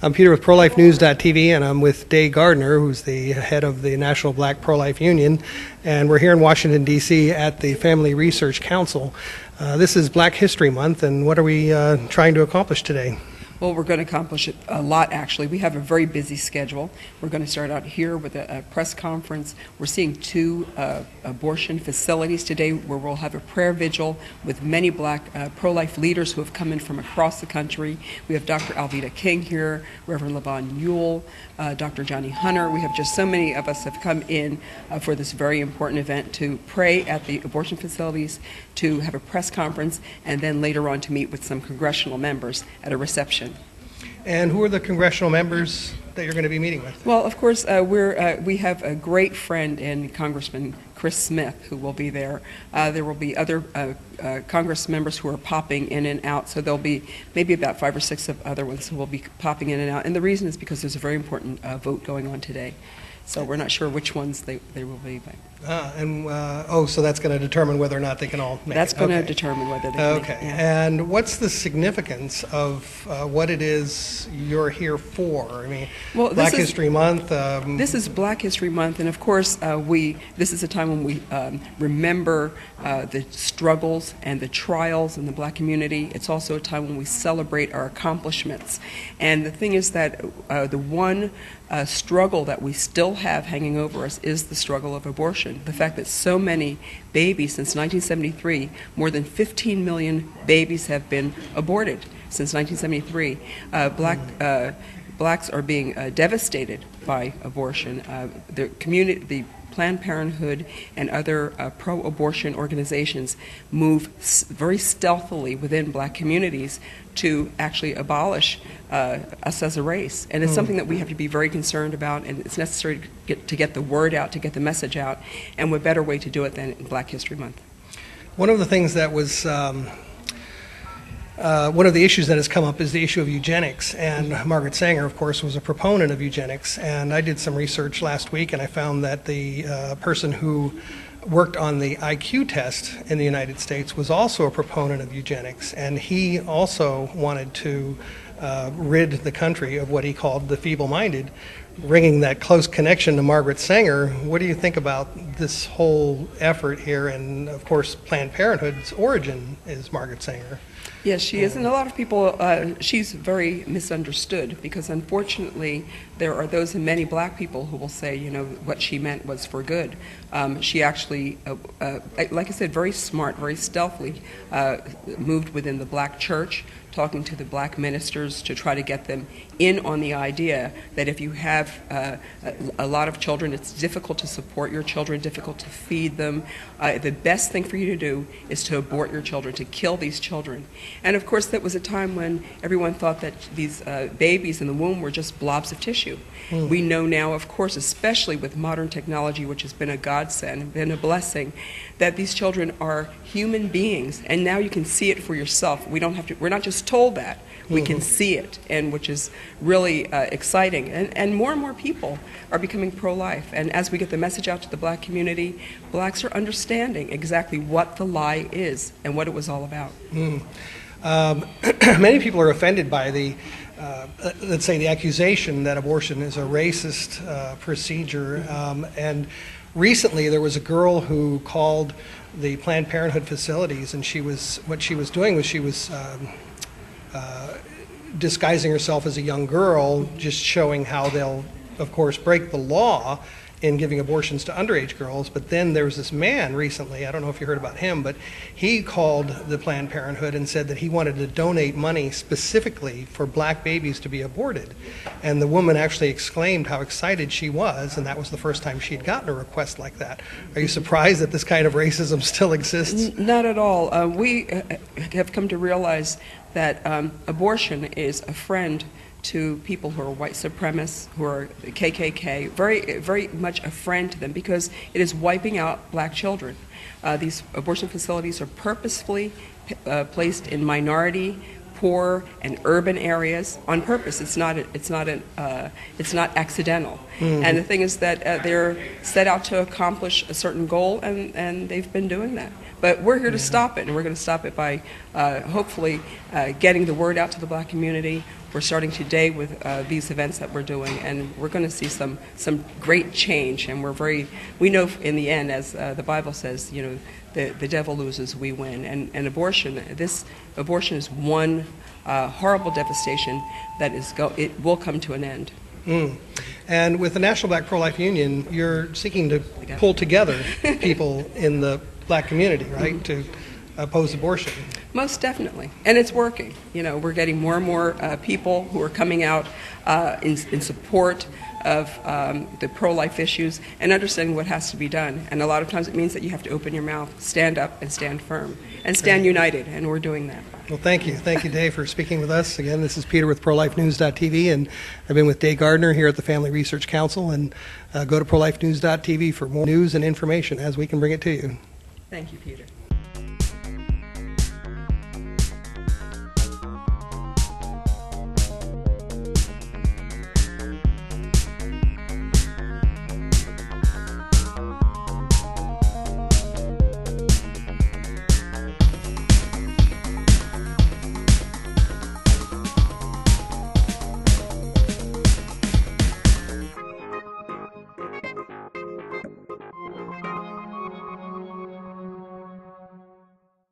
I'm Peter with ProLifeNews.tv, and I'm with Gardner, who's the head of the National Black Pro-Life Union, and we're here in Washington, D.C. at the Family Research Council. This is Black History Month, and what are we trying to accomplish today? Well, we're going to accomplish a lot, actually. We have a very busy schedule. We're going to start out here with a press conference. We're seeing two abortion facilities today where we'll have a prayer vigil with many black pro-life leaders who have come in from across the country. We have Dr. Alveda King here, Reverend Levon Ewell, Dr. Johnny Hunter. We have just so many of us have come in for this very important event to pray at the abortion facilities, to have a press conference, and then later on to meet with some congressional members at a reception. And who are the congressional members that you're going to be meeting with? Well, of course, we have a great friend in Congressman Chris Smith who will be there. There will be other Congress members who are popping in and out, so there'll be maybe about 5 or 6 of other ones who will be popping in and out. And the reason is because there's a very important vote going on today. So we're not sure which ones they will be. So that's going to determine whether or not they can all make it. That's going to determine whether they can make it. Okay. And what's the significance of what it is you're here for? I mean, well, Black History Month. This is Black History Month, and of course, this is a time when we remember the struggles and the trials in the black community. It's also a time when we celebrate our accomplishments. And the thing is that the one struggle that we still have hanging over us is the struggle of abortion. The fact that so many babies since 1973, more than 15 million babies have been aborted since 1973. Blacks are being devastated by abortion. The Planned Parenthood and other pro-abortion organizations move very stealthily within black communities to actually abolish us as a race. And it's something that we have to be very concerned about, and it's necessary to get the word out, to get the message out, and what better way to do it than in Black History Month. One of the things that was one of the issues that has come up is the issue of eugenics, and Margaret Sanger, of course, was a proponent of eugenics, and I did some research last week, and I found that the person who worked on the IQ test in the United States was also a proponent of eugenics, and he also wanted to rid the country of what he called the feeble-minded, bringing that close connection to Margaret Sanger. What do you think about this whole effort here? And of course, Planned Parenthood's origin is Margaret Sanger. Yes, she is, and a lot of people, she's very misunderstood because unfortunately there are those and many black people who will say, you know, what she meant was for good. She actually, like I said, very smart, very stealthily moved within the black church, talking to the black ministers to try to get them in on the idea that if you have a lot of children, it's difficult to support your children, difficult to feed them. The best thing for you to do is to abort your children, to kill these children. And of course, that was a time when everyone thought that these babies in the womb were just blobs of tissue. We know now, of course, especially with modern technology, which has been a godsend, been a blessing, that these children are human beings, and now you can see it for yourself. We're not just told that, we can see it, and which is really exciting. And more people are becoming pro-life. And as we get the message out to the black community, blacks are understanding exactly what the lie is and what it was all about. Many people are offended by the let's say the accusation that abortion is a racist procedure, and recently there was a girl who called the Planned Parenthood facilities, and what she was doing was she was disguising herself as a young girl, just showing how they'll, of course, break the law in giving abortions to underage girls. But then there was this man recently, I don't know if you heard about him, but he called the Planned Parenthood and said that he wanted to donate money specifically for black babies to be aborted. And the woman actually exclaimed how excited she was, and that was the first time she had gotten a request like that. Are you surprised that this kind of racism still exists? Not at all. We have come to realize that abortion is a friend to people who are white supremacists, who are the KKK, very, very much a friend to them because it is wiping out black children. These abortion facilities are purposefully placed in minority, poor, and urban areas on purpose. It's not accidental. And the thing is that they're set out to accomplish a certain goal, and they've been doing that. But we're here to stop it, and we're going to stop it by hopefully getting the word out to the black community. We're starting today with these events that we're doing, and we're going to see some great change. And we know in the end, as the Bible says, you know, the devil loses, we win. And abortion is one horrible devastation that it will come to an end. And with the National Black Pro-Life Union, you're seeking to pull together people in the black community, right, to oppose abortion. Most definitely, and it's working. You know, we're getting more and more people who are coming out in support of the pro-life issues and understanding what has to be done. And a lot of times it means that you have to open your mouth, stand up, and stand firm, and stand united, and we're doing that. Well, thank you. Thank you, Dave, for speaking with us. Again, this is Peter with ProLifeNews.tv, and I've been with Dave Gardner here at the Family Research Council, and go to ProLifeNews.tv for more news and information as we can bring it to you. Thank you, Peter.